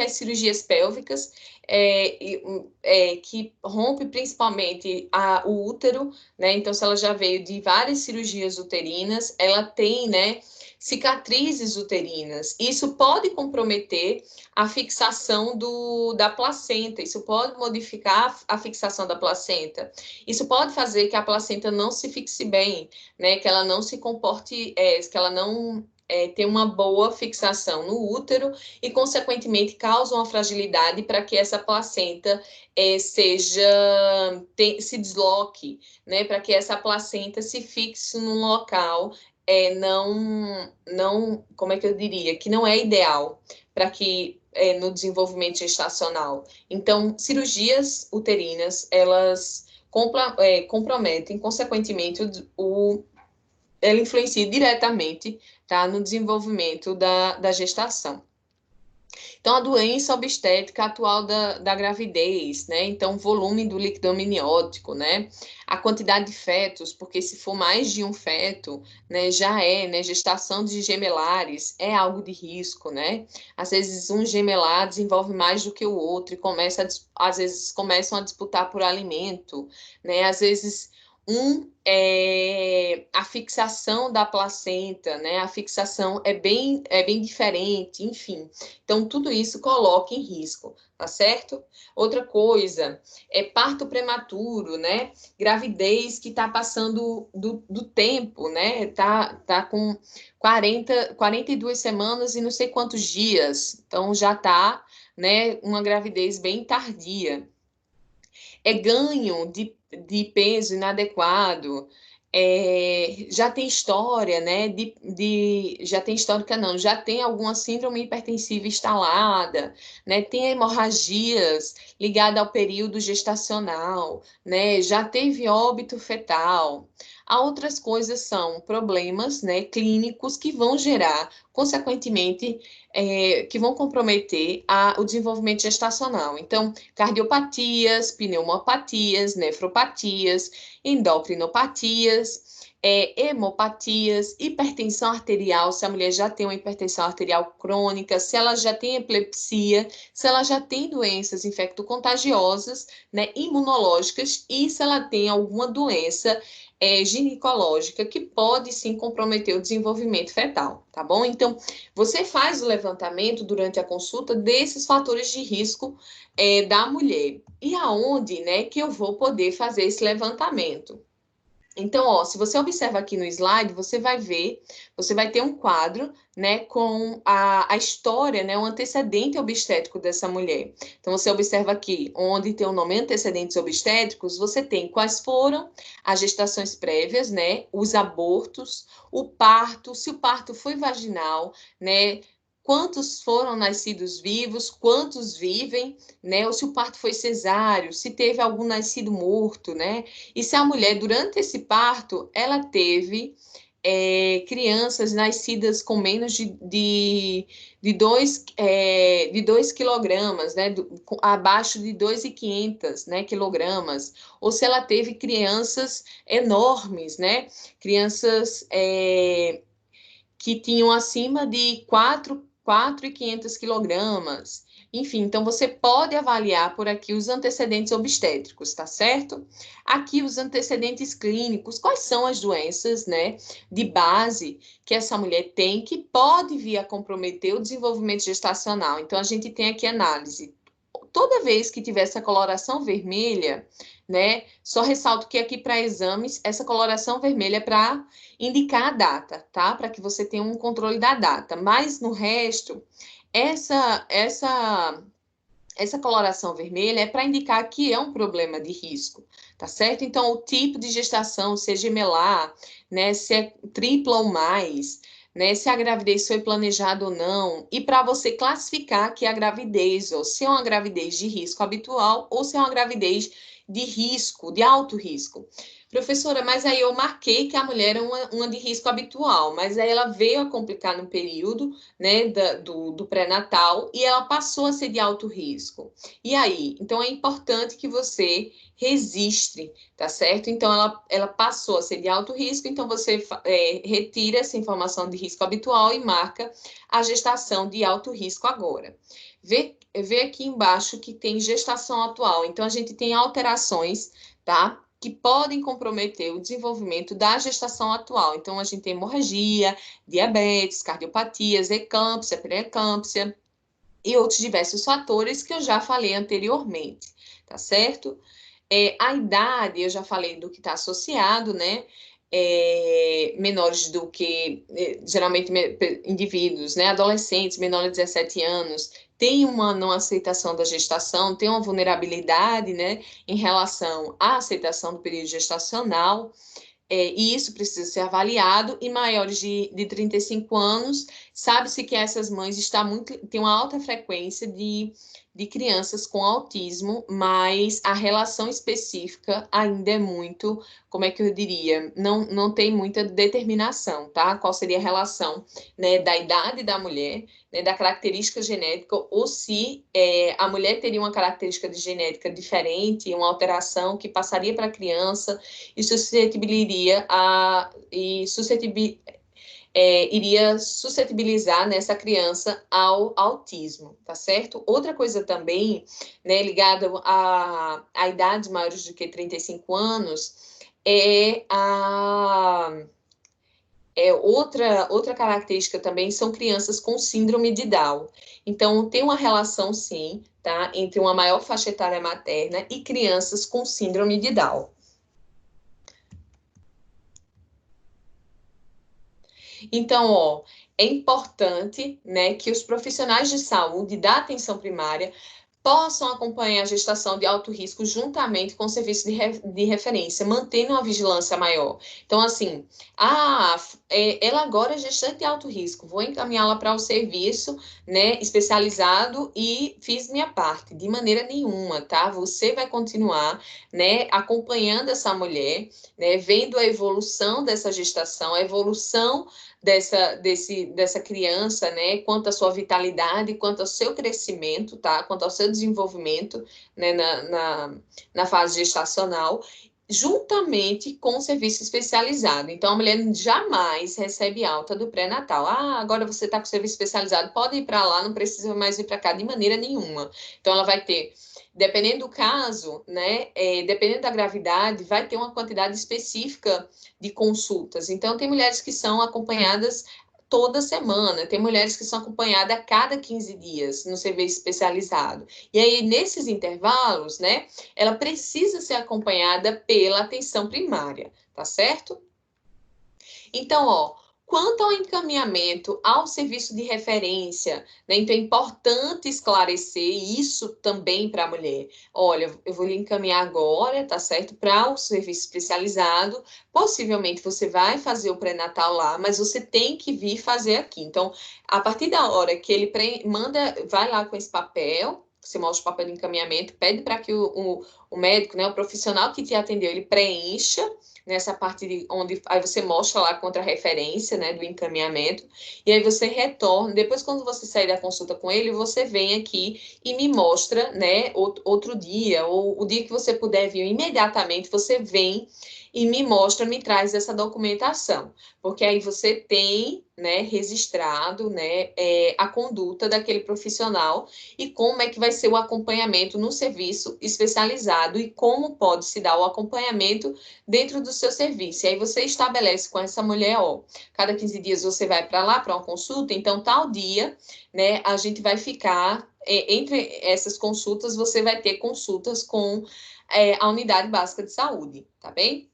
as cirurgias pélvicas, que rompe principalmente o útero, né? Então, se ela já veio de várias cirurgias uterinas, ela tem, né, cicatrizes uterinas. Isso pode comprometer a fixação da placenta, isso pode modificar a fixação da placenta. Isso pode fazer que a placenta não se fixe bem, né? Que ela não se comporte, que ela não tenha uma boa fixação no útero e, consequentemente, causa uma fragilidade para que essa placenta se desloque, né? Para que essa placenta se fixe num local como é que eu diria, que não é ideal para que no desenvolvimento gestacional. Então, cirurgias uterinas, elas comprometem, consequentemente, ela influencia diretamente, tá, no desenvolvimento da gestação. Então, a doença obstétrica atual da gravidez, né? Então, o volume do líquido amniótico, né? A quantidade de fetos, porque se for mais de um feto, né, né? Gestação de gemelares é algo de risco, né? Às vezes, um gemelar desenvolve mais do que o outro e às vezes começam a disputar por alimento, né? Às vezes, a fixação da placenta, né? A fixação é bem diferente, enfim. Então, tudo isso coloca em risco, tá certo? Outra coisa é parto prematuro, né? Gravidez que está passando do tempo, né? Tá com 42 semanas e não sei quantos dias. Então, já tá, né? Uma gravidez bem tardia. Ganho de peso inadequado, já tem história, né? Já tem histórica, não, já tem alguma síndrome hipertensiva instalada, né? Tem hemorragias ligadas ao período gestacional, né? Já teve óbito fetal. Há outras coisas são problemas, né, clínicos que vão gerar, consequentemente, que vão comprometer o desenvolvimento gestacional. Então, cardiopatias, pneumopatias, nefropatias, endocrinopatias, hemopatias, hipertensão arterial, se a mulher já tem uma hipertensão arterial crônica, se ela já tem epilepsia, se ela já tem doenças infectocontagiosas, né, imunológicas, e se ela tem alguma doença ginecológica que pode sim comprometer o desenvolvimento fetal, tá bom? Então, você faz o levantamento durante a consulta desses fatores de risco da mulher. E aonde, né, que eu vou poder fazer esse levantamento? Então, ó, se você observa aqui no slide, você vai ter um quadro, né, com a história, né, o antecedente obstétrico dessa mulher. Então, você observa aqui, onde tem o nome antecedentes obstétricos, você tem quais foram as gestações prévias, né, os abortos, o parto, se o parto foi vaginal, né, quantos foram nascidos vivos, quantos vivem, né, ou se o parto foi cesáreo, se teve algum nascido morto, né, e se a mulher, durante esse parto, ela teve crianças nascidas com menos de 2 quilogramas, né, abaixo de 2.500, né, quilogramas, ou se ela teve crianças enormes, né, crianças que tinham acima de 4.500 quilogramas. Enfim, então você pode avaliar por aqui os antecedentes obstétricos, tá certo? Aqui os antecedentes clínicos, quais são as doenças, né, de base que essa mulher tem que pode vir a comprometer o desenvolvimento gestacional. Então, a gente tem aqui análise. Toda vez que tiver essa coloração vermelha, né, só ressalto que aqui para exames, essa coloração vermelha é para indicar a data, tá? Para que você tenha um controle da data. Mas no resto, essa coloração vermelha é para indicar que é um problema de risco, tá certo? Então, o tipo de gestação, se é gemelar, né, se é tripla ou mais, né, se a gravidez foi planejada ou não, e para você classificar que a gravidez, ou se é uma gravidez de risco habitual, ou se é uma gravidez de risco, de alto risco. Professora, mas aí eu marquei que a mulher é uma de risco habitual, mas aí ela veio a complicar no período, né, do pré-natal, e ela passou a ser de alto risco. E aí? Então, é importante que você registre, tá certo? Então, ela passou a ser de alto risco, então você retira essa informação de risco habitual e marca a gestação de alto risco agora. vê aqui embaixo que tem gestação atual. Então, a gente tem alterações, tá? Que podem comprometer o desenvolvimento da gestação atual. Então, a gente tem hemorragia, diabetes, cardiopatias, eclâmpsia, pré-eclâmpsia e outros diversos fatores que eu já falei anteriormente, tá certo? A idade, eu já falei do que está associado, né? Menores do que, geralmente, indivíduos, né? Adolescentes, menores de 17 anos, tem uma não aceitação da gestação, tem uma vulnerabilidade, né? Em relação à aceitação do período gestacional, e isso precisa ser avaliado, e maiores de 35 anos, sabe-se que essas mães têm uma alta frequência de crianças com autismo, mas a relação específica ainda é muito, como é que eu diria, não tem muita determinação, tá? Qual seria a relação, né, da idade da mulher, né, da característica genética, ou se a mulher teria uma característica de genética diferente, uma alteração que passaria para a criança, e iria suscetibilizar nessa criança ao autismo, tá certo? Outra coisa também, né, ligada a idades maiores do que 35 anos, outra característica também são crianças com síndrome de Down. Então, tem uma relação, sim, tá, entre uma maior faixa etária materna e crianças com síndrome de Down. Então, ó, é importante, né, que os profissionais de saúde da atenção primária possam acompanhar a gestação de alto risco juntamente com o serviço de referência, mantendo uma vigilância maior. Então, assim, ela agora é gestante de alto risco, vou encaminhá-la para o serviço, né, especializado e fiz minha parte, de maneira nenhuma, tá? Você vai continuar, né, acompanhando essa mulher, né, vendo a evolução dessa gestação, a evolução dessa criança, né, quanto à sua vitalidade, quanto ao seu crescimento, tá, quanto ao seu desenvolvimento, né, na fase gestacional, juntamente com o serviço especializado. Então, a mulher jamais recebe alta do pré-natal. Agora você está com o serviço especializado, pode ir para lá, não precisa mais vir para cá de maneira nenhuma. Então, ela vai ter, dependendo do caso, né, dependendo da gravidade, vai ter uma quantidade específica de consultas. Então, tem mulheres que são acompanhadas toda semana, tem mulheres que são acompanhadas a cada 15 dias no serviço especializado. E aí, nesses intervalos, né, ela precisa ser acompanhada pela atenção primária, tá certo? Então, ó, quanto ao encaminhamento ao serviço de referência, né, então é importante esclarecer isso também para a mulher. Olha, eu vou lhe encaminhar agora, tá certo? Para o serviço especializado. Possivelmente você vai fazer o pré-natal lá, mas você tem que vir fazer aqui. Então, a partir da hora que ele vai lá com esse papel. Você mostra o papel de encaminhamento, pede para que o médico, né, o profissional que te atendeu, ele preencha nessa parte onde aí você mostra lá contra a referência, né, do encaminhamento, e aí você retorna, depois quando você sair da consulta com ele, você vem aqui e me mostra, né, outro dia, ou o dia que você puder vir imediatamente, você vem e me mostra, me traz essa documentação, porque aí você tem, né, registrado, né, a conduta daquele profissional e como é que vai ser o acompanhamento no serviço especializado e como pode se dar o acompanhamento dentro do seu serviço. E aí você estabelece com essa mulher, ó, cada 15 dias você vai para lá para uma consulta, então tal dia, né, a gente vai ficar, entre essas consultas, você vai ter consultas com a unidade básica de saúde, tá bem?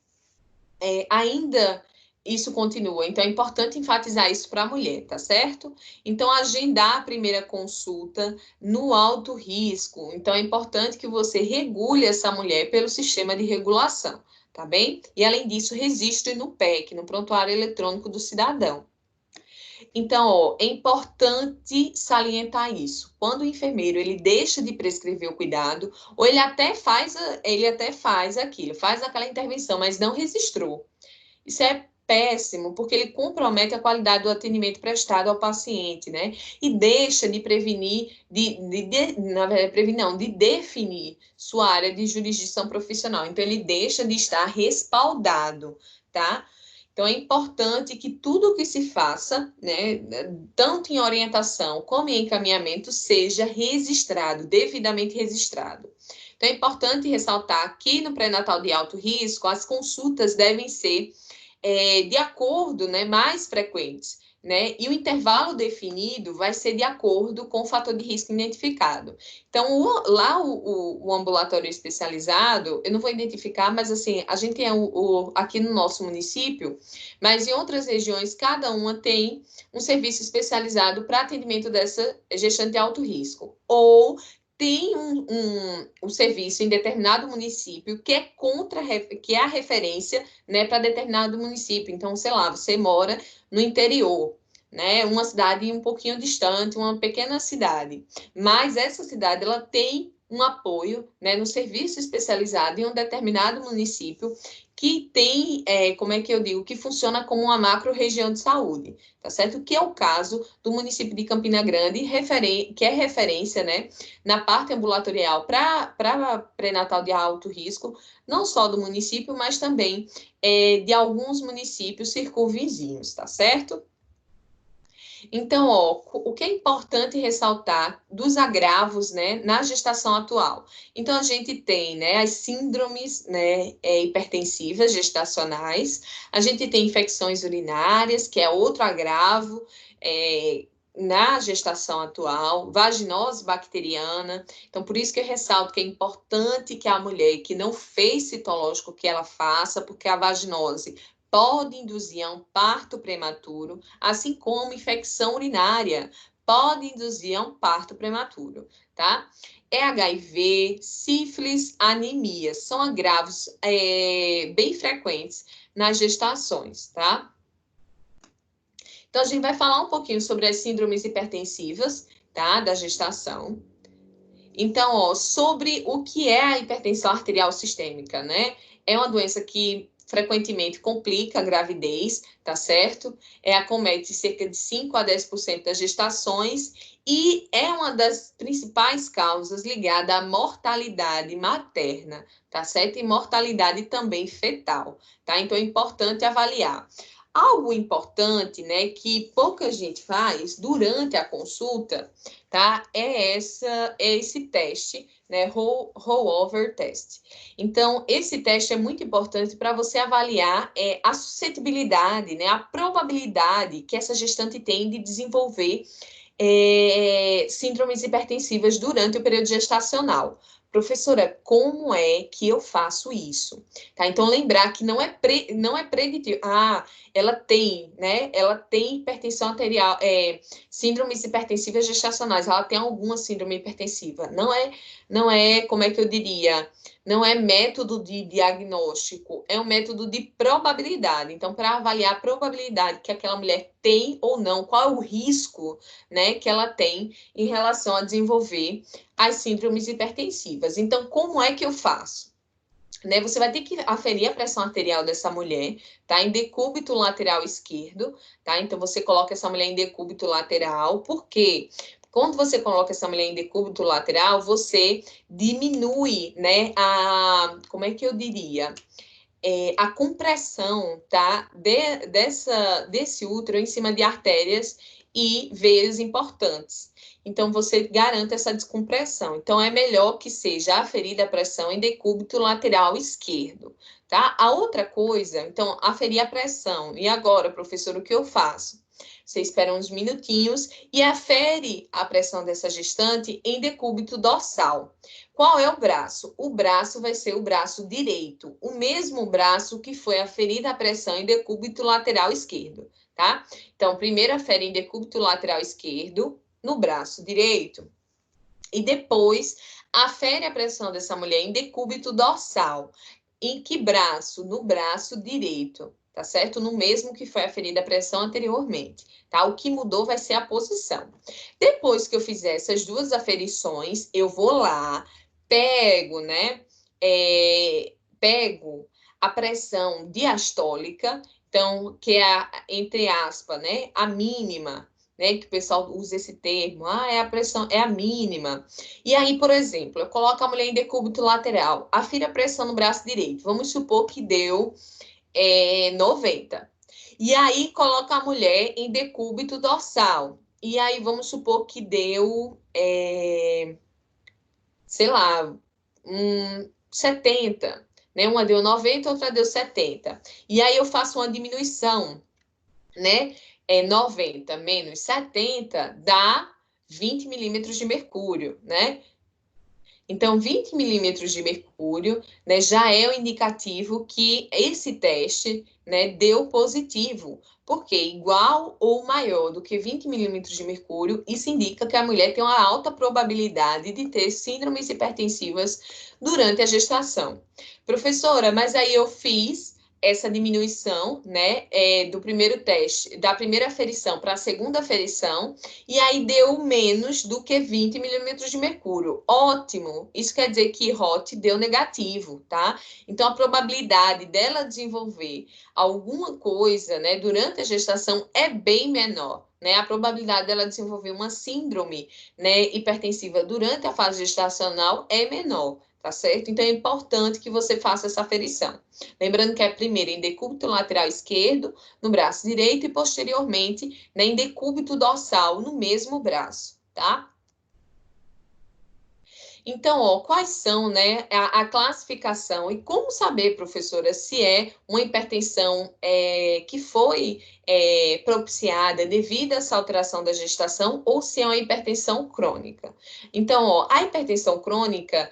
Ainda isso continua, então é importante enfatizar isso para a mulher, tá certo? Então, agendar a primeira consulta no alto risco. Então, é importante que você regule essa mulher pelo sistema de regulação, tá bem? E, além disso, registre no PEC, no Prontuário Eletrônico do Cidadão. Então, ó, é importante salientar isso. Quando o enfermeiro ele deixa de prescrever o cuidado, ou ele até faz aquilo, faz aquela intervenção, mas não registrou. Isso é péssimo, porque ele compromete a qualidade do atendimento prestado ao paciente, né? E deixa de prevenir, na verdade, prevenir não, de definir sua área de jurisdição profissional. Então, ele deixa de estar respaldado, tá? Então, é importante que tudo que se faça, né, tanto em orientação como em encaminhamento, seja registrado, devidamente registrado. Então, é importante ressaltar que no pré-natal de alto risco, as consultas devem ser de acordo, né, mais frequentes, né? E o intervalo definido vai ser de acordo com o fator de risco identificado. Então, o ambulatório especializado, eu não vou identificar, mas assim, a gente tem aqui no nosso município, mas em outras regiões, cada uma tem um serviço especializado para atendimento dessa gestante de alto risco. Ou tem um serviço em determinado município que é que é a referência, né, para determinado município. Então, sei lá, você mora no interior, né, uma cidade um pouquinho distante, uma pequena cidade, mas essa cidade ela tem um apoio, né, no serviço especializado em um determinado município que tem, como é que eu digo, que funciona como uma macro-região de saúde, tá certo? Que é o caso do município de Campina Grande, que é referência, né, na parte ambulatorial para pré-natal de alto risco, não só do município, mas também de alguns municípios circunvizinhos, tá certo? Então, ó, o que é importante ressaltar dos agravos, né, na gestação atual? Então, a gente tem, né, as síndromes, né, hipertensivas gestacionais, a gente tem infecções urinárias, que é outro agravo, na gestação atual, vaginose bacteriana. Então, por isso que eu ressalto que é importante que a mulher que não fez citológico, que ela faça, porque a vaginose pode induzir a um parto prematuro, assim como infecção urinária pode induzir a um parto prematuro, tá? HIV, sífilis, anemia, são agravos bem frequentes nas gestações, tá? Então, a gente vai falar um pouquinho sobre as síndromes hipertensivas, tá? Da gestação. Então, ó, sobre o que é a hipertensão arterial sistêmica, né? É uma doença que frequentemente complica a gravidez, tá certo? Acomete cerca de 5 a 10% das gestações e é uma das principais causas ligada à mortalidade materna, tá certo? E mortalidade também fetal, tá? Então, é importante avaliar. Algo importante, né, que pouca gente faz durante a consulta, tá? É esse teste, né, rollover test. Então, esse teste é muito importante para você avaliar a suscetibilidade, né, a probabilidade que essa gestante tem de desenvolver síndromes hipertensivas durante o período gestacional. Professora, como é que eu faço isso? Tá? Então, lembrar que não é preditivo. Ah, ela tem, né? Ela tem hipertensão arterial, síndromes hipertensivas gestacionais. Ela tem alguma síndrome hipertensiva. Não é, como é que eu diria? Não é método de diagnóstico, é um método de probabilidade. Então, para avaliar a probabilidade que aquela mulher tem ou não, qual é o risco, né, que ela tem em relação a desenvolver as síndromes hipertensivas. Então, como é que eu faço? Né, você vai ter que aferir a pressão arterial dessa mulher, tá? Em decúbito lateral esquerdo, tá? Então, você coloca essa mulher em decúbito lateral, por quê? Quando você coloca essa mulher em decúbito lateral, você diminui, né, como é que eu diria? A compressão, tá? Desse útero em cima de artérias e veias importantes. Então, você garante essa descompressão. Então, é melhor que seja aferida a pressão em decúbito lateral esquerdo, tá? A outra coisa, então, aferir a pressão. E agora, professor, o que eu faço? Você espera uns minutinhos e afere a pressão dessa gestante em decúbito dorsal. Qual é o braço? O braço vai ser o braço direito, o mesmo braço que foi aferida a pressão em decúbito lateral esquerdo, tá? Então, primeiro afere em decúbito lateral esquerdo, no braço direito, e depois afere a pressão dessa mulher em decúbito dorsal. Em que braço? No braço direito, tá certo? No mesmo que foi aferida a pressão anteriormente, tá? O que mudou vai ser a posição. Depois que eu fizer essas duas aferições, eu vou lá, pego, né? Pego a pressão diastólica, então, que é, entre aspas, né? A mínima, né? Que o pessoal usa esse termo. Ah, é a pressão, é a mínima. E aí, por exemplo, eu coloco a mulher em decúbito lateral, afiro a pressão no braço direito. Vamos supor que deu 90. E aí coloca a mulher em decúbito dorsal. E aí vamos supor que deu, sei lá, 70, né? Uma deu 90, outra deu 70. E aí eu faço uma diminuição, né? 90 menos 70 dá 20 milímetros de mercúrio, né? Então, 20 milímetros de mercúrio, né, já é o indicativo que esse teste, né, deu positivo. Porque igual ou maior do que 20 milímetros de mercúrio, isso indica que a mulher tem uma alta probabilidade de ter síndromes hipertensivas durante a gestação. Professora, mas aí eu fiz essa diminuição, né, do primeiro teste, da primeira aferição para a segunda aferição, e aí deu menos do que 20 milímetros de mercúrio. Ótimo! Isso quer dizer que HOT deu negativo, tá? Então, a probabilidade dela desenvolver alguma coisa, né, durante a gestação é bem menor. Né, a probabilidade dela desenvolver uma síndrome, né, hipertensiva durante a fase gestacional é menor, tá certo? Então, é importante que você faça essa aferição. Lembrando que é primeiro em decúbito lateral esquerdo, no braço direito, e posteriormente, né, em decúbito dorsal, no mesmo braço, tá? Então, ó, quais são, né, a classificação e como saber, professora, se é uma hipertensão que foi propiciada devido a essa alteração da gestação ou se é uma hipertensão crônica. Então, ó, a hipertensão crônica,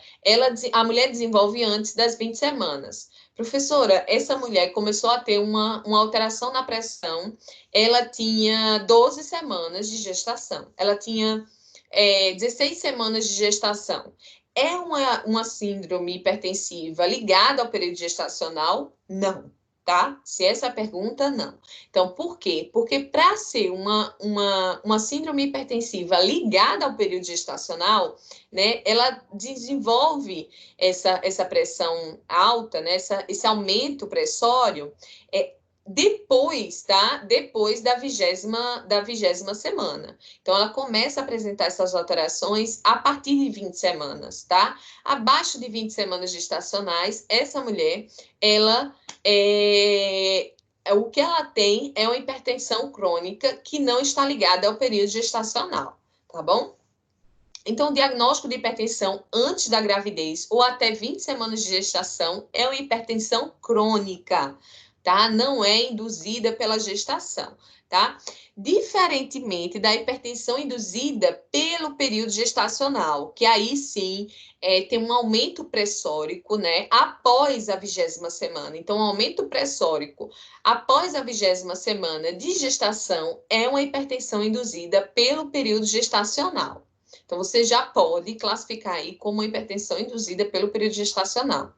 a mulher desenvolve antes das 20 semanas. Professora, essa mulher começou a ter uma alteração na pressão, ela tinha 12 semanas de gestação, ela tinha 16 semanas de gestação. É uma síndrome hipertensiva ligada ao período gestacional? Não, tá? Se essa é a pergunta, não. Então, por quê? Porque para ser uma síndrome hipertensiva ligada ao período gestacional, né, ela desenvolve essa pressão alta, né, esse aumento pressório, depois, tá? Depois da 20ª semana. Então, ela começa a apresentar essas alterações a partir de 20 semanas, tá? Abaixo de 20 semanas gestacionais, essa mulher, ela o que ela tem é uma hipertensão crônica que não está ligada ao período gestacional, tá bom? Então, o diagnóstico de hipertensão antes da gravidez ou até 20 semanas de gestação é uma hipertensão crônica, tá? Não é induzida pela gestação, tá? Diferentemente da hipertensão induzida pelo período gestacional, que aí sim tem um aumento pressórico, né? Após a 20ª semana. Então, o aumento pressórico após a 20ª semana de gestação é uma hipertensão induzida pelo período gestacional. Então, você já pode classificar aí como hipertensão induzida pelo período gestacional.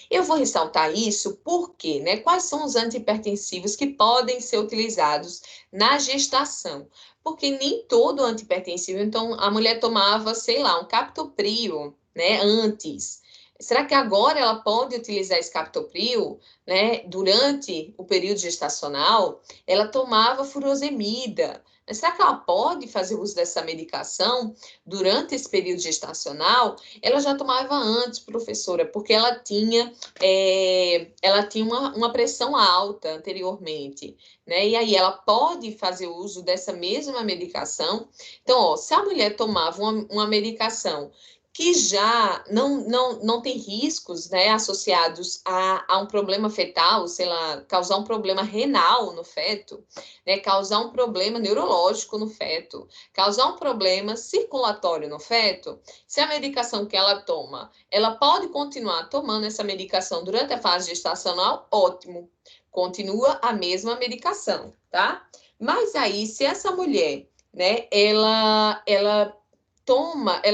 Eu vou ressaltar isso porque, né, quais são os antihipertensivos que podem ser utilizados na gestação? Porque nem todo antihipertensivo, então a mulher tomava, sei lá, um captopril, né, antes. Será que agora ela pode utilizar esse captopril, né, durante o período gestacional? Ela tomava furosemida. Mas será que ela pode fazer uso dessa medicação durante esse período gestacional? Ela já tomava antes, professora, porque ela tinha uma pressão alta anteriormente, né? E aí ela pode fazer uso dessa mesma medicação. Então, ó, se a mulher tomava uma medicação que já não tem riscos, né, associados a um problema fetal, sei lá, causar um problema renal no feto, né, causar um problema neurológico no feto, causar um problema circulatório no feto, se a medicação que ela toma, ela pode continuar tomando essa medicação durante a fase gestacional, ótimo, continua a mesma medicação, tá? Mas aí, se essa mulher, né, ela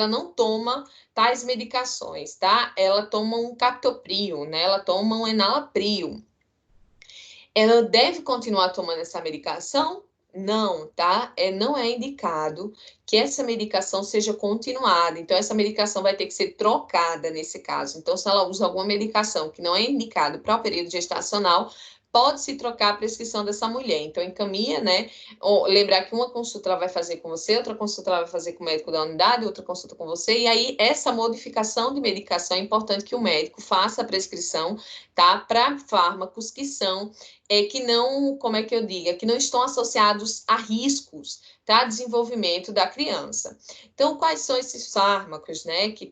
não toma tais medicações, tá? Ela toma um captopril, né? Ela toma um enalapril. Ela deve continuar tomando essa medicação? Não, tá? Não é indicado que essa medicação seja continuada. Então, essa medicação vai ter que ser trocada nesse caso. Então, se ela usa alguma medicação que não é indicada para o período gestacional, pode-se trocar a prescrição dessa mulher. Então, encaminha, né? Lembrar que uma consulta ela vai fazer com você, outra consulta ela vai fazer com o médico da unidade, outra consulta com você. E aí, essa modificação de medicação é importante que o médico faça a prescrição, tá? Para fármacos que são que não, como é que eu digo, que não estão associados a riscos, tá? Desenvolvimento da criança. Então, quais são esses fármacos, né, que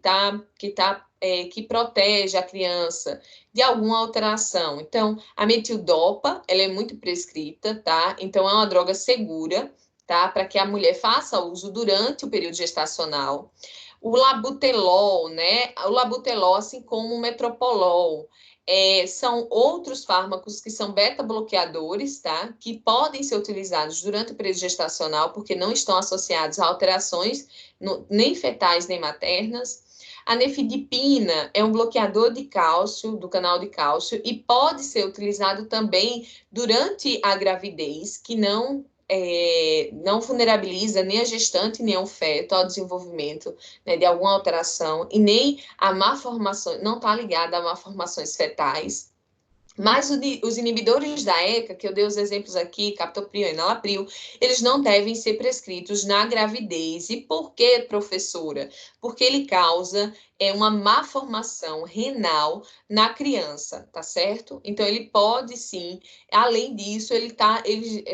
protege a criança de alguma alteração? Então, a metildopa, ela é muito prescrita, tá? Então, é uma droga segura, tá? Para que a mulher faça uso durante o período gestacional. O labutelol, né? O labutelol, assim como o metoprolol, são outros fármacos que são beta-bloqueadores, tá? Que podem ser utilizados durante o período gestacional, porque não estão associados a alterações nem fetais nem maternas. A nifedipina é um bloqueador de cálcio, do canal de cálcio, e pode ser utilizado também durante a gravidez, que não vulnerabiliza nem a gestante nem o feto ao desenvolvimento, né, de alguma alteração, e nem a malformação, não está ligada a malformações fetais. Mas os inibidores da ECA, que eu dei os exemplos aqui, captopril e enalapril, eles não devem ser prescritos na gravidez. E por que, professora? Porque ele causa uma malformação renal na criança, tá certo? Então, ele pode sim, além disso, ele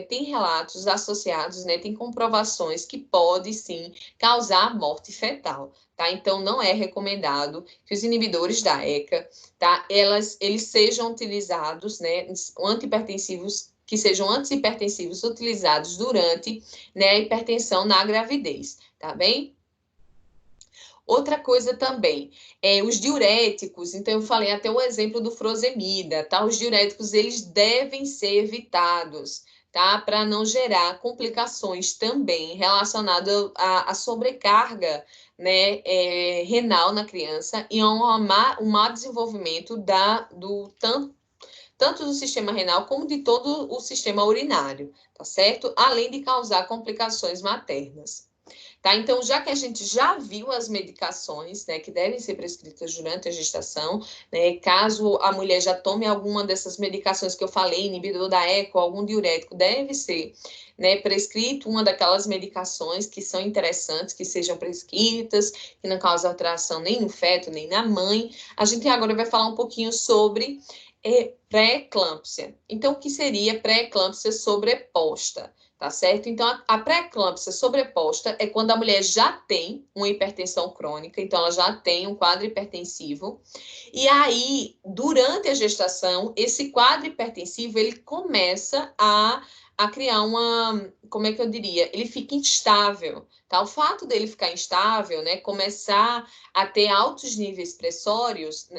tem relatos associados, né? Tem comprovações que pode sim causar morte fetal, tá? Então, não é recomendado que os inibidores da ECA, tá? Eles sejam utilizados, né? Antihipertensivos, que sejam antihipertensivos utilizados durante, né, a hipertensão na gravidez, tá bem? Outra coisa também, os diuréticos, então eu falei até o exemplo do furosemida, tá? Os diuréticos, eles devem ser evitados, tá? Para não gerar complicações também relacionadas à sobrecarga, né, renal na criança e a um mau desenvolvimento tanto do sistema renal como de todo o sistema urinário, tá certo? Além de causar complicações maternas. Tá? Então, já que a gente já viu as medicações, né, que devem ser prescritas durante a gestação, né, caso a mulher já tome alguma dessas medicações que eu falei, inibidor da ECA, algum diurético, deve ser, né, prescrito uma daquelas medicações que são interessantes, que sejam prescritas, que não causem alteração nem no feto, nem na mãe. A gente agora vai falar um pouquinho sobre pré-eclâmpsia. Então, o que seria pré-eclâmpsia sobreposta? Tá certo? Então, a pré-eclâmpsia sobreposta é quando a mulher já tem uma hipertensão crônica, então ela já tem um quadro hipertensivo, e aí, durante a gestação, esse quadro hipertensivo, ele começa a criar como é que eu diria? Ele fica instável, tá? O fato dele ficar instável, né, começar a ter altos níveis pressóricos,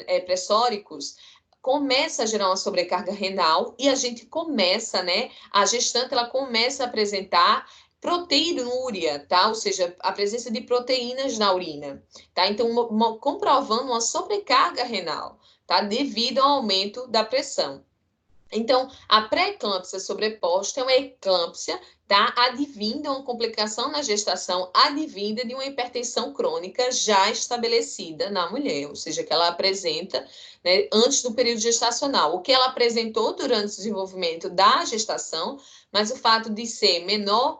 começa a gerar uma sobrecarga renal e a gente começa, né, a gestante, ela começa a apresentar proteinúria, tá? Ou seja, a presença de proteínas na urina, tá? Então, comprovando uma sobrecarga renal, tá? Devido ao aumento da pressão. Então, a pré-eclâmpsia sobreposta é uma eclâmpsia, tá? Advinda uma complicação na gestação, advinda de uma hipertensão crônica já estabelecida na mulher, ou seja, que ela apresenta, né, antes do período gestacional. O que ela apresentou durante o desenvolvimento da gestação, mas o fato de ser menor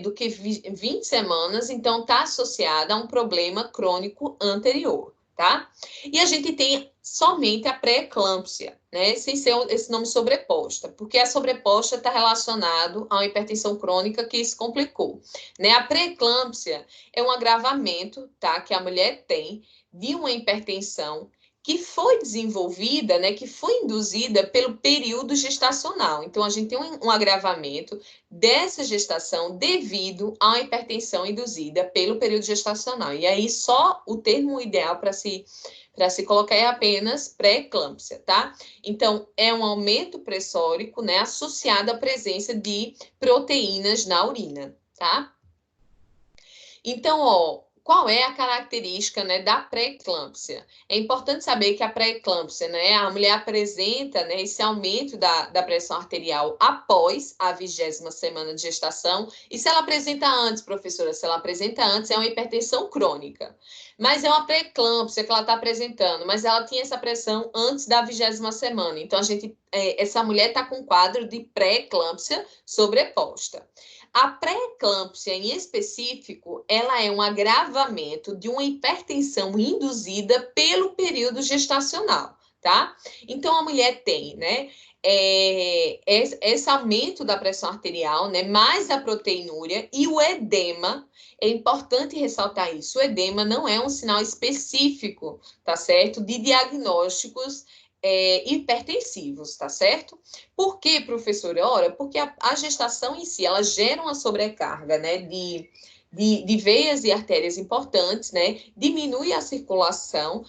do que 20 semanas, então está associada a um problema crônico anterior, tá? E a gente tem somente a pré-eclâmpsia, né? Sem ser esse nome sobreposta, porque a sobreposta está relacionado a uma hipertensão crônica que isso complicou, né? A pré-eclâmpsia é um agravamento, tá? Que a mulher tem de uma hipertensão que foi desenvolvida, né? Que foi induzida pelo período gestacional. Então, a gente tem um agravamento dessa gestação devido a uma hipertensão induzida pelo período gestacional. E aí, só o termo ideal para se colocar é apenas pré-eclâmpsia, tá? Então, é um aumento pressórico, né, associado à presença de proteínas na urina, tá? Então, ó, qual é a característica, né, da pré-eclâmpsia? É importante saber que a pré-eclâmpsia, né, a mulher apresenta, né, esse aumento da pressão arterial após a 20ª semana de gestação. E se ela apresenta antes, professora, se ela apresenta antes, é uma hipertensão crônica. Mas é uma pré-eclâmpsia que ela está apresentando, mas ela tinha essa pressão antes da 20ª semana. Então, essa mulher está com um quadro de pré-eclâmpsia sobreposta. A pré-eclâmpsia, em específico, ela é um agravamento de uma hipertensão induzida pelo período gestacional, tá? Então, a mulher tem, né, esse aumento da pressão arterial, né, mais a proteinúria e o edema. É importante ressaltar isso. O edema não é um sinal específico, tá certo? De diagnósticos hipertensivos, tá certo? Por quê, professora? Ora, porque a gestação em si, ela gera uma sobrecarga, né, de veias e artérias importantes, né? Diminui a circulação,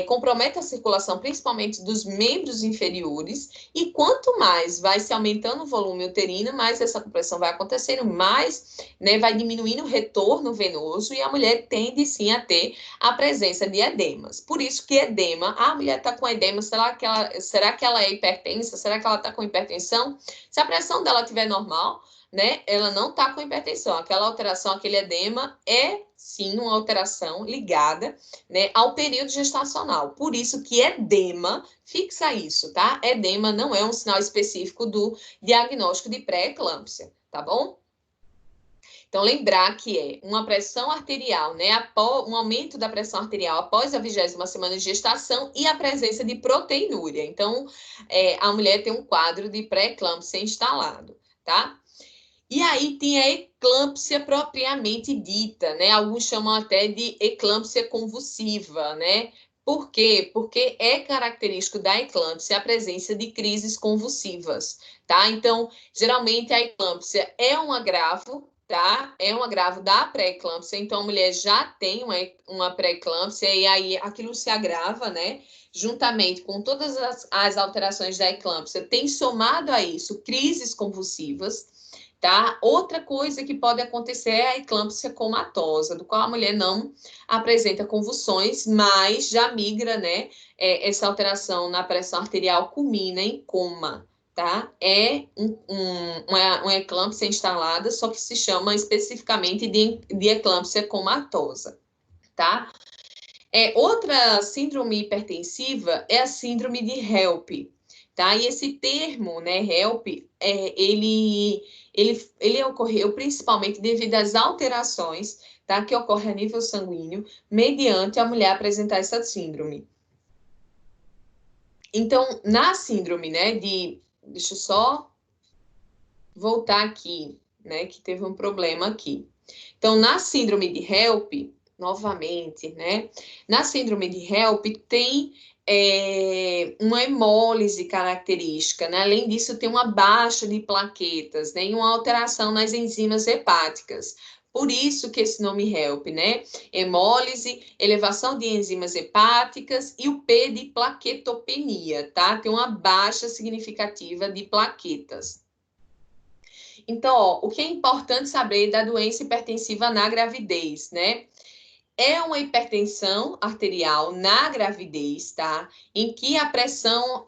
compromete a circulação principalmente dos membros inferiores, e quanto mais vai se aumentando o volume uterino, mais essa compressão vai acontecendo, mais, né, vai diminuindo o retorno venoso, e a mulher tende sim a ter a presença de edemas. Por isso que edema, a mulher está com edema, será que ela é hipertensa? Será que ela está com hipertensão? Se a pressão dela estiver normal, né, ela não está com hipertensão. Aquela alteração, aquele edema é, sim, uma alteração ligada, né, ao período gestacional. Por isso que edema, fixa isso, tá? Edema não é um sinal específico do diagnóstico de pré-eclâmpsia, tá bom? Então, lembrar que é uma pressão arterial, né, um aumento da pressão arterial após a 20ª semana de gestação e a presença de proteinúria. Então, a mulher tem um quadro de pré-eclâmpsia instalado, tá? E aí tem a eclâmpsia propriamente dita, né? Alguns chamam até de eclâmpsia convulsiva, né? Por quê? Porque é característico da eclâmpsia a presença de crises convulsivas, tá? Então, geralmente a eclâmpsia é um agravo, tá? É um agravo da pré-eclâmpsia, então a mulher já tem uma pré-eclâmpsia e aí aquilo se agrava, né? Juntamente com todas as alterações da eclâmpsia, tem somado a isso crises convulsivas, tá? Outra coisa que pode acontecer é a eclâmpsia comatosa, do qual a mulher não apresenta convulsões, mas já migra, né? Essa alteração na pressão arterial culmina em coma, tá? É uma eclâmpsia instalada, só que se chama especificamente de eclâmpsia comatosa, tá? Outra síndrome hipertensiva é a síndrome de HELP, tá? E esse termo, né, HELP, ele ocorreu principalmente devido às alterações, tá, que ocorrem a nível sanguíneo, mediante a mulher apresentar essa síndrome. Então, na síndrome, né, deixa eu só voltar aqui, né, que teve um problema aqui. Então, na síndrome de HELP, novamente, né? Na síndrome de HELP tem uma hemólise característica, né? Além disso, tem uma baixa de plaquetas, né? E uma alteração nas enzimas hepáticas. Por isso que esse nome HELP, né? Hemólise, elevação de enzimas hepáticas e o P de plaquetopenia, tá? Tem uma baixa significativa de plaquetas. Então, ó, o que é importante saber da doença hipertensiva na gravidez, né? É uma hipertensão arterial na gravidez, tá? Em que a pressão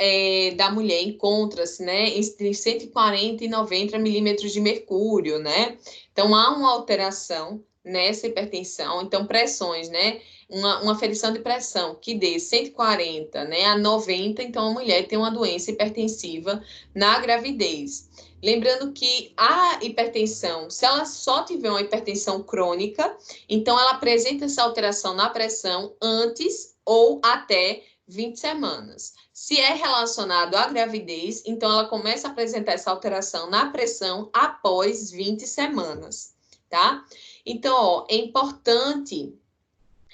da mulher encontra-se, né, entre 140 e 90 milímetros de mercúrio, né? Então, há uma alteração nessa hipertensão. Então, pressões, né? Uma aferição de pressão que dê 140, né, a 90, então a mulher tem uma doença hipertensiva na gravidez. Lembrando que a hipertensão, se ela só tiver uma hipertensão crônica, então ela apresenta essa alteração na pressão antes ou até 20 semanas. Se é relacionado à gravidez, então ela começa a apresentar essa alteração na pressão após 20 semanas, tá? Então, ó, é importante,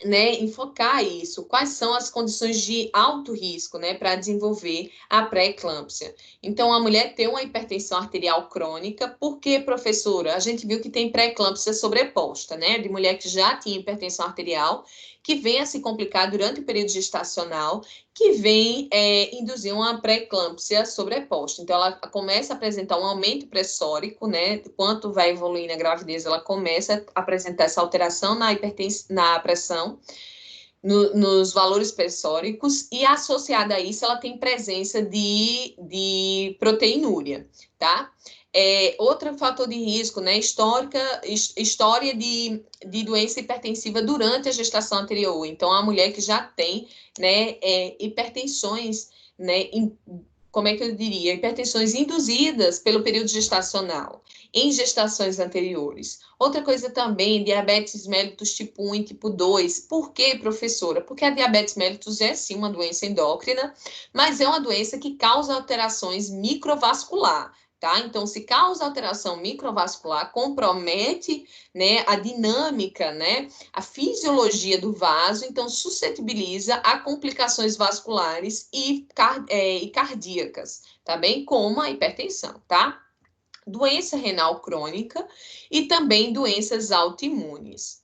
né, enfocar isso. Quais são as condições de alto risco, né, para desenvolver a pré-eclâmpsia? Então, a mulher tem uma hipertensão arterial crônica, porque, professora, a gente viu que tem pré-eclâmpsia sobreposta, né, de mulher que já tinha hipertensão arterial, que vem a se complicar durante o período gestacional, que vem induzir uma pré-eclâmpsia sobreposta. Então, ela começa a apresentar um aumento pressórico, né, quanto vai evoluindo a gravidez, ela começa a apresentar essa alteração na pressão, nos valores pressóricos, e associada a isso, ela tem presença de proteinúria, tá? Outro fator de risco, né? História de doença hipertensiva durante a gestação anterior. Então, a mulher que já tem, né, hipertensões, né, como é que eu diria, hipertensões induzidas pelo período gestacional, em gestações anteriores. Outra coisa também, diabetes mellitus tipo 1 e tipo 2. Por quê, professora? Porque a diabetes mellitus é sim uma doença endócrina, mas é uma doença que causa alterações microvascular. Tá? Então, se causa alteração microvascular, compromete, né, a dinâmica, né, a fisiologia do vaso, então suscetibiliza a complicações vasculares e cardíacas, tá bem? Como a hipertensão, tá? Doença renal crônica e também doenças autoimunes.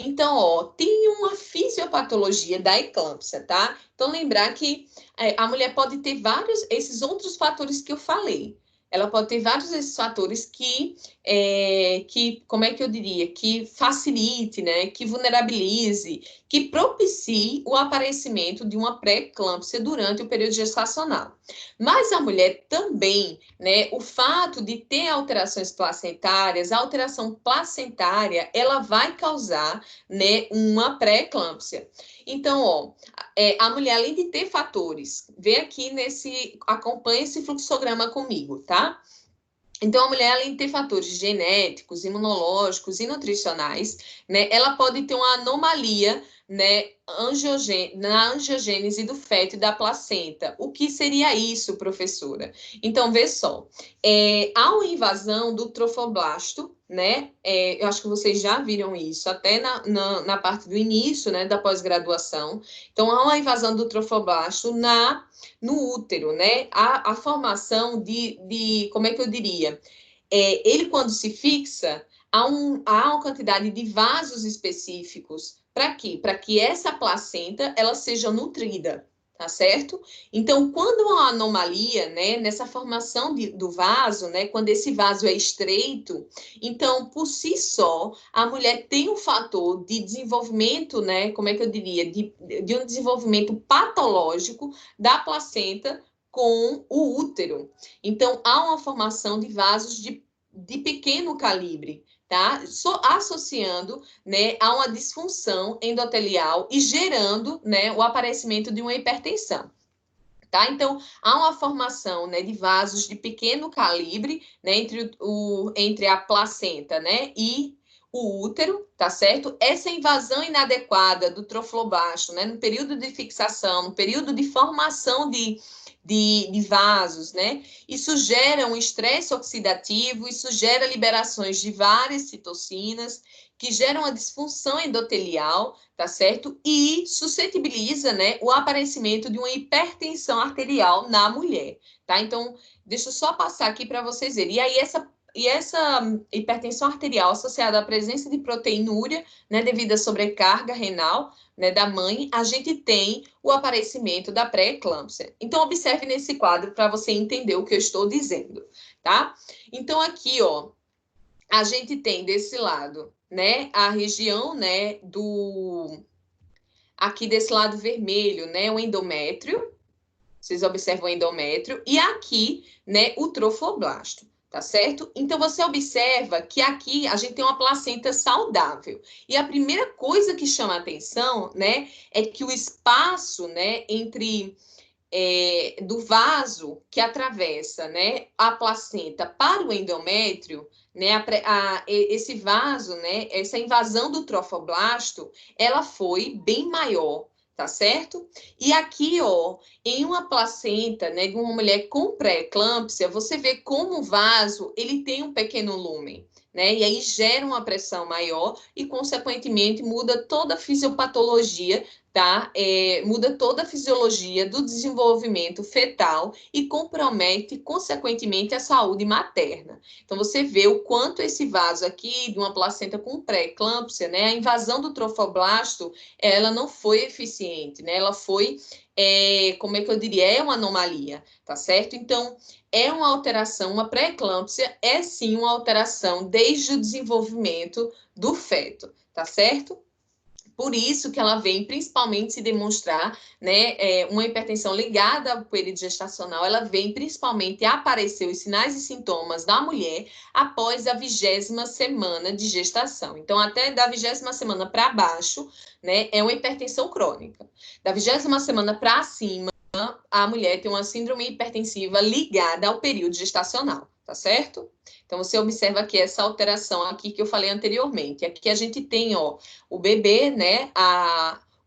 Então, ó, tem uma fisiopatologia da eclâmpsia, tá? Então, lembrar que a mulher pode ter vários, esses outros fatores que eu falei. Ela pode ter vários desses fatores que, como é que eu diria, que facilite, né, que vulnerabilize, que propicie o aparecimento de uma pré-eclâmpsia durante o período gestacional. Mas a mulher também, né, o fato de ter alterações placentárias, a alteração placentária, ela vai causar, né, uma pré-eclâmpsia. Então, ó, a mulher, além de ter fatores, vê aqui acompanha esse fluxograma comigo, tá? Então, a mulher, além de ter fatores genéticos, imunológicos e nutricionais, né, ela pode ter uma anomalia, né, na angiogênese do feto e da placenta. O que seria isso, professora? Então, vê só. Há uma invasão do trofoblasto, né? Eu acho que vocês já viram isso, até na parte do início, né, da pós-graduação. Então, há uma invasão do trofoblasto no útero, né? A formação como é que eu diria? Ele, quando se fixa, há uma quantidade de vasos específicos. Para quê? Para que essa placenta ela seja nutrida, tá certo? Então, quando há uma anomalia, né, nessa formação do vaso, né, quando esse vaso é estreito, então, por si só, a mulher tem um fator de desenvolvimento, né, como é que eu diria, de um desenvolvimento patológico da placenta com o útero. Então, há uma formação de vasos de pequeno calibre, tá? Associando, né, a uma disfunção endotelial e gerando, né, o aparecimento de uma hipertensão. Tá? Então, há uma formação, né, de vasos de pequeno calibre, né, entre a placenta, né, e o útero, tá certo? Essa invasão inadequada do trofoblasto, né, no período de fixação, no período de formação de vasos, né? Isso gera um estresse oxidativo, isso gera liberações de várias citocinas, que geram a disfunção endotelial, tá certo? E suscetibiliza, né, o aparecimento de uma hipertensão arterial na mulher, tá? Então, deixa eu só passar aqui para vocês verem. E essa hipertensão arterial associada à presença de proteinúria, né, devido à sobrecarga renal, né, da mãe, a gente tem o aparecimento da pré-eclâmpsia. Então, observe nesse quadro para você entender o que eu estou dizendo, tá? Então, aqui, ó, a gente tem desse lado, né, a região, né, aqui desse lado vermelho, né, o endométrio, vocês observam o endométrio, e aqui, né, o trofoblasto, tá certo? Então, você observa que aqui a gente tem uma placenta saudável. E a primeira coisa que chama a atenção, né, é que o espaço, né, do vaso que atravessa, né, a placenta para o endométrio, né, esse vaso, né, essa invasão do trofoblasto, ela foi bem maior, tá certo? E aqui, ó, em uma placenta, né, de uma mulher com pré-eclâmpsia, você vê como o vaso, ele tem um pequeno lúmen, né, e aí gera uma pressão maior e, consequentemente, muda toda a fisiopatologia, tá? Muda toda a fisiologia do desenvolvimento fetal e compromete, consequentemente, a saúde materna. Então, você vê o quanto esse vaso aqui, de uma placenta com pré-eclâmpsia, né, a invasão do trofoblasto, ela não foi eficiente, né? Ela foi, como é que eu diria? É uma anomalia, tá certo? Então, é uma alteração, uma pré-eclâmpsia é sim uma alteração desde o desenvolvimento do feto, tá certo? Por isso que ela vem principalmente se demonstrar, né, uma hipertensão ligada ao período gestacional, ela vem principalmente a aparecer os sinais e sintomas da mulher após a 20ª semana de gestação. Então, até da 20ª semana para baixo, né, é uma hipertensão crônica. Da 20ª semana para cima, a mulher tem uma síndrome hipertensiva ligada ao período gestacional, tá certo? Então, você observa aqui essa alteração aqui que eu falei anteriormente. Aqui a gente tem, ó, o bebê, né,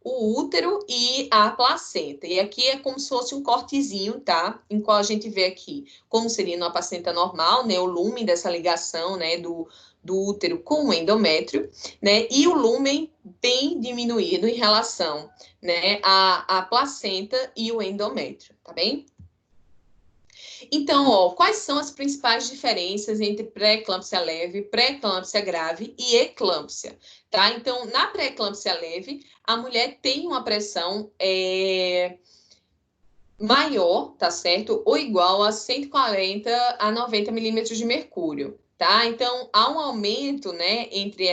o útero e a placenta. E aqui é como se fosse um cortezinho, tá? Em qual a gente vê aqui como seria numa placenta normal, né, o lumen dessa ligação, né, do útero com o endométrio, né, e o lumen bem diminuído em relação, né, à placenta e o endométrio, tá bem? Então, ó, quais são as principais diferenças entre pré-eclâmpsia leve, pré-eclâmpsia grave e eclâmpsia, tá? Então, na pré-eclâmpsia leve, a mulher tem uma pressão maior, tá certo? Ou igual a 140 a 90 milímetros de mercúrio, tá? Então, há um aumento, né, entre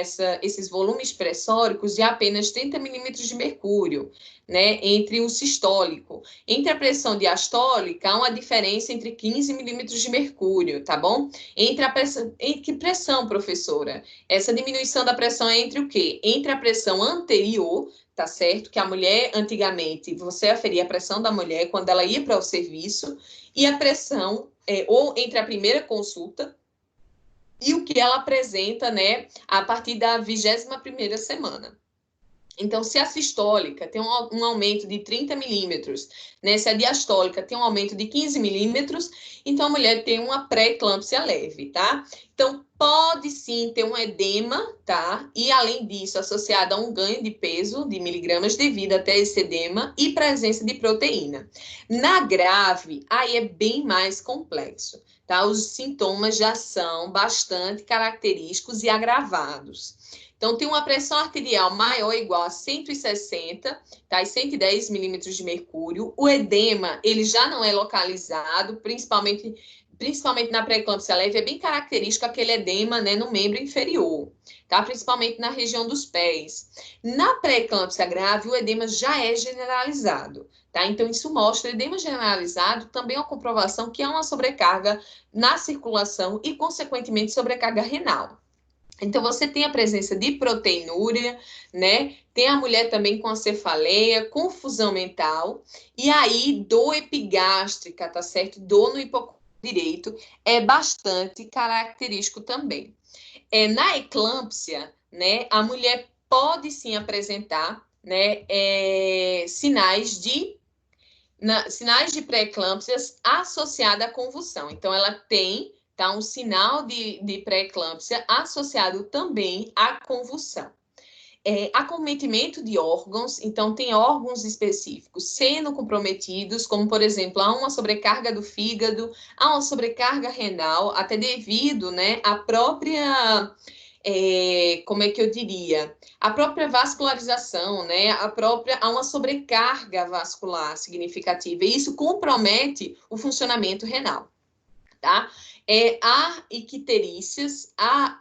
esses volumes pressóricos de apenas 30 milímetros de mercúrio, né, entre o sistólico. Entre a pressão diastólica, há uma diferença entre 15 milímetros de mercúrio, tá bom? Entre a pressão... Entre que pressão, professora? Essa diminuição da pressão é entre o quê? Entre a pressão anterior, tá certo? Que a mulher, antigamente, você aferia a pressão da mulher quando ela ia para o serviço, e a pressão, ou entre a primeira consulta e o que ela apresenta, né, a partir da 21ª semana. Então, se a sistólica tem um aumento de 30 milímetros, né, se a diastólica tem um aumento de 15 milímetros, então a mulher tem uma pré-eclâmpsia leve, tá? Então, pode sim ter um edema, tá? E, além disso, associado a um ganho de peso de miligramas devido até esse edema e presença de proteína. Na grave, aí é bem mais complexo, tá? Os sintomas já são bastante característicos e agravados. Então, tem uma pressão arterial maior ou igual a 160, tá? E 110 milímetros de mercúrio. O edema, ele já não é localizado, principalmente na pré-eclâmpsia leve, é bem característico aquele edema, né, no membro inferior, tá? Principalmente na região dos pés. Na pré-eclâmpsia grave, o edema já é generalizado, tá? Então, isso mostra, edema generalizado também é uma comprovação que há uma sobrecarga na circulação e, consequentemente, sobrecarga renal. Então, você tem a presença de proteinúria, né? Tem a mulher também com a cefaleia, confusão mental, e aí dor epigástrica, tá certo? Dor no hipocondrio direito é bastante característico também. Na eclâmpsia, né, a mulher pode sim apresentar, né, sinais de pré-eclâmpsias associada à convulsão. Então, ela tem, tá, um sinal de pré-eclâmpsia associado também à convulsão. Acometimento de órgãos, então tem órgãos específicos sendo comprometidos, como, por exemplo, há uma sobrecarga do fígado, há uma sobrecarga renal, até devido, né, à própria... como é que eu diria? A própria vascularização, né? Há uma sobrecarga vascular significativa, e isso compromete o funcionamento renal, tá? Há icterícias, a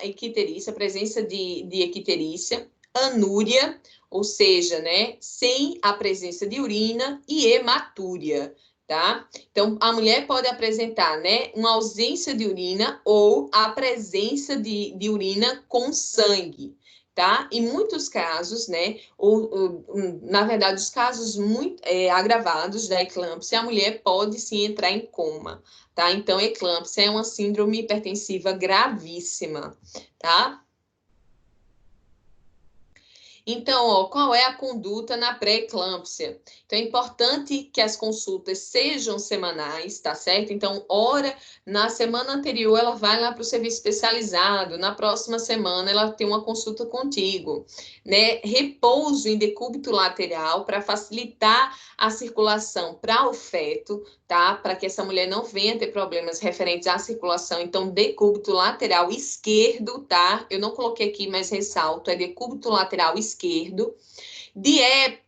presença de icterícia, anúria, ou seja, né, sem a presença de urina, e hematúria, tá? Então, a mulher pode apresentar, né, uma ausência de urina ou a presença de urina com sangue, tá? Em muitos casos, né, na verdade, os casos muito agravados da eclâmpsia, a mulher pode sim entrar em coma, tá? Então, eclâmpsia é uma síndrome hipertensiva gravíssima, tá? Então, ó, qual é a conduta na pré-eclâmpsia? Então, é importante que as consultas sejam semanais, tá certo? Então, ora, na semana anterior, ela vai lá para o serviço especializado, na próxima semana, ela tem uma consulta contigo, né? Repouso em decúbito lateral para facilitar a circulação para o feto, tá? Para que essa mulher não venha ter problemas referentes à circulação. Então, decúbito lateral esquerdo, tá? Eu não coloquei aqui, mas ressalto, é decúbito lateral esquerdo.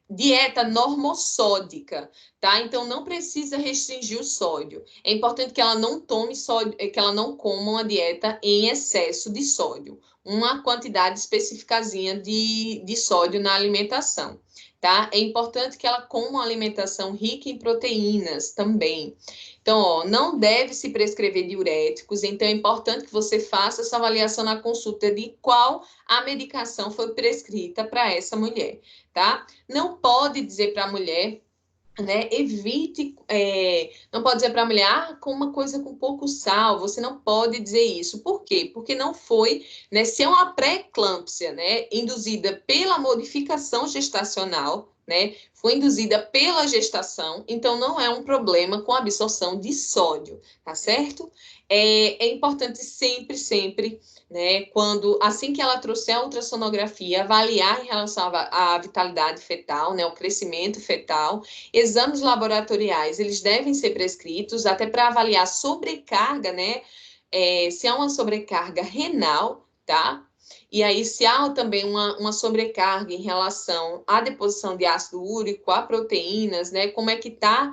Dieta normossódica, tá? Então, não precisa restringir o sódio. É importante que ela não tome sódio, que ela não coma uma dieta em excesso de sódio. uma quantidade específicazinha de sódio na alimentação, tá? É importante que ela coma uma alimentação rica em proteínas também. Então, ó, não deve se prescrever diuréticos, então é importante que você faça essa avaliação na consulta de qual a medicação foi prescrita para essa mulher, tá? Não pode dizer para a mulher, né, evite, não pode dizer para a mulher, com uma coisa com pouco sal, você não pode dizer isso. Por quê? Porque não foi, né, se é uma pré-eclâmpsia, né, induzida pela modificação gestacional, né, foi induzida pela gestação, então não é um problema com a absorção de sódio, tá certo? É importante sempre, sempre, né, assim que ela trouxer a ultrassonografia, avaliar em relação à vitalidade fetal, né, o crescimento fetal. Exames laboratoriais, eles devem ser prescritos até para avaliar sobrecarga, né? Se há uma sobrecarga renal, tá? E aí, se há também uma sobrecarga em relação à deposição de ácido úrico, a proteínas, né? Como é que está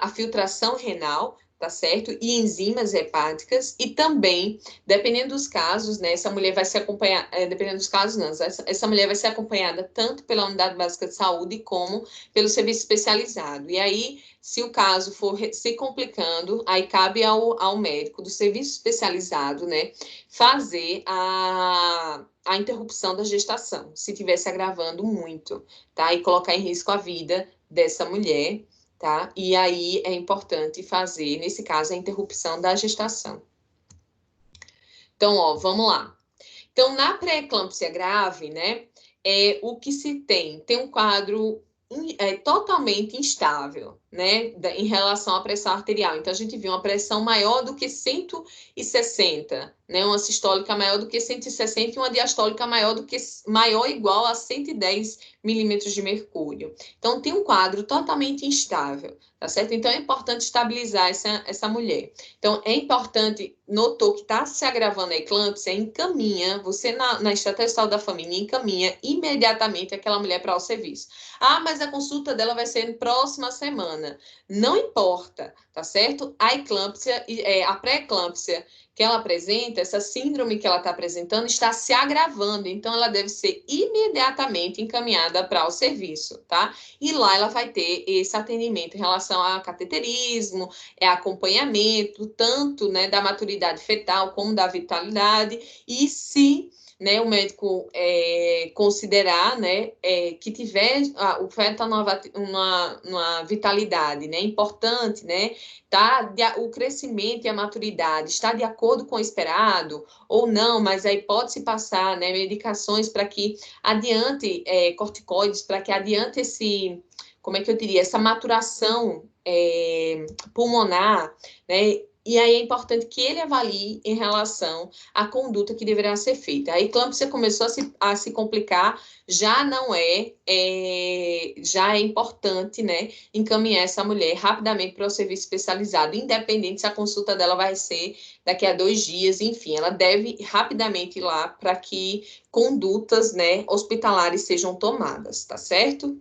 a filtração renal, tá certo? E enzimas hepáticas, e também, dependendo dos casos, né, essa mulher vai ser acompanhada, dependendo dos casos, não, essa mulher vai ser acompanhada tanto pela unidade básica de saúde como pelo serviço especializado. E aí, se o caso for se complicando, aí cabe ao médico do serviço especializado, né, fazer a interrupção da gestação, se estiver se agravando muito, tá? E colocar em risco a vida dessa mulher, tá? E aí é importante fazer, nesse caso, a interrupção da gestação. Então, ó, vamos lá. Então, na pré-eclâmpsia grave, né, o que se tem? Tem um quadro totalmente instável, né, em relação à pressão arterial. Então, a gente viu uma pressão maior do que 160, né, uma sistólica maior do que 160 e uma diastólica maior ou igual a 110 milímetros de mercúrio. Então, tem um quadro totalmente instável, tá certo? Então, é importante estabilizar essa mulher. Então, é importante, notou que está se agravando a eclâmpsia, encaminha, você na estratégia de saúde da família, encaminha imediatamente aquela mulher para o serviço. Mas a consulta dela vai ser na próxima semana. Não importa, tá certo? A eclâmpsia, a pré-eclâmpsia que ela apresenta, essa síndrome que ela está apresentando, está se agravando. Então, ela deve ser imediatamente encaminhada para o serviço, tá? E lá ela vai ter esse atendimento em relação a cateterismo, acompanhamento, tanto, né, da maturidade fetal como da vitalidade, e se, né, o médico considerar, né, que tiver o feto numa vitalidade, né, importante, né, o crescimento e a maturidade está de acordo com o esperado ou não, mas aí pode-se passar, né, medicações para que adiante, corticoides, para que adiante como é que eu diria, essa maturação pulmonar, né? E aí é importante que ele avalie em relação à conduta que deverá ser feita. A eclâmpsia começou a se complicar, já é importante, né, encaminhar essa mulher rapidamente para o serviço especializado, independente se a consulta dela vai ser daqui a 2 dias, enfim, ela deve rapidamente ir lá para que condutas, né, hospitalares sejam tomadas, tá certo?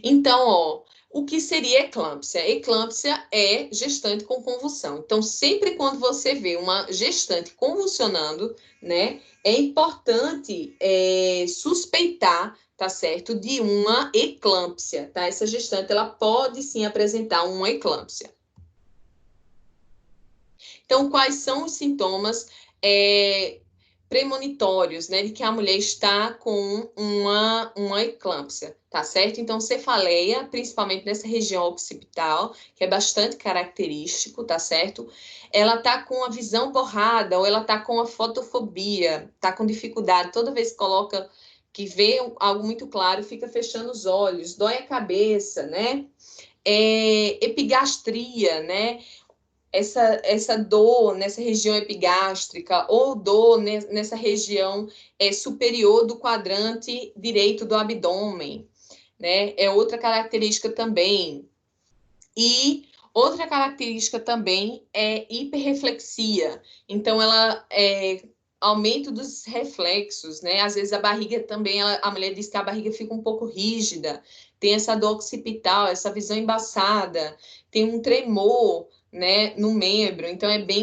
Então, ó, o que seria eclâmpsia? Eclâmpsia é gestante com convulsão. Então, sempre quando você vê uma gestante convulsionando, né, é importante suspeitar, tá certo, de uma eclâmpsia, tá? Essa gestante, ela pode sim apresentar uma eclâmpsia. Então, quais são os sintomas premonitórios, né, de que a mulher está com uma eclâmpsia, tá certo? Então, cefaleia, principalmente nessa região occipital, que é bastante característico, tá certo? Ela tá com a visão borrada, ou ela tá com a fotofobia, tá com dificuldade, toda vez que vê algo muito claro, fica fechando os olhos, dói a cabeça, né? Epigastria, né? Essa dor nessa região epigástrica ou dor nessa região superior do quadrante direito do abdômen, né? É outra característica também. E outra característica também é hiperreflexia. Então, ela aumento dos reflexos, né? Às vezes a barriga também, a mulher diz que a barriga fica um pouco rígida, tem essa dor occipital, essa visão embaçada, tem um tremor, né, no membro, então é bem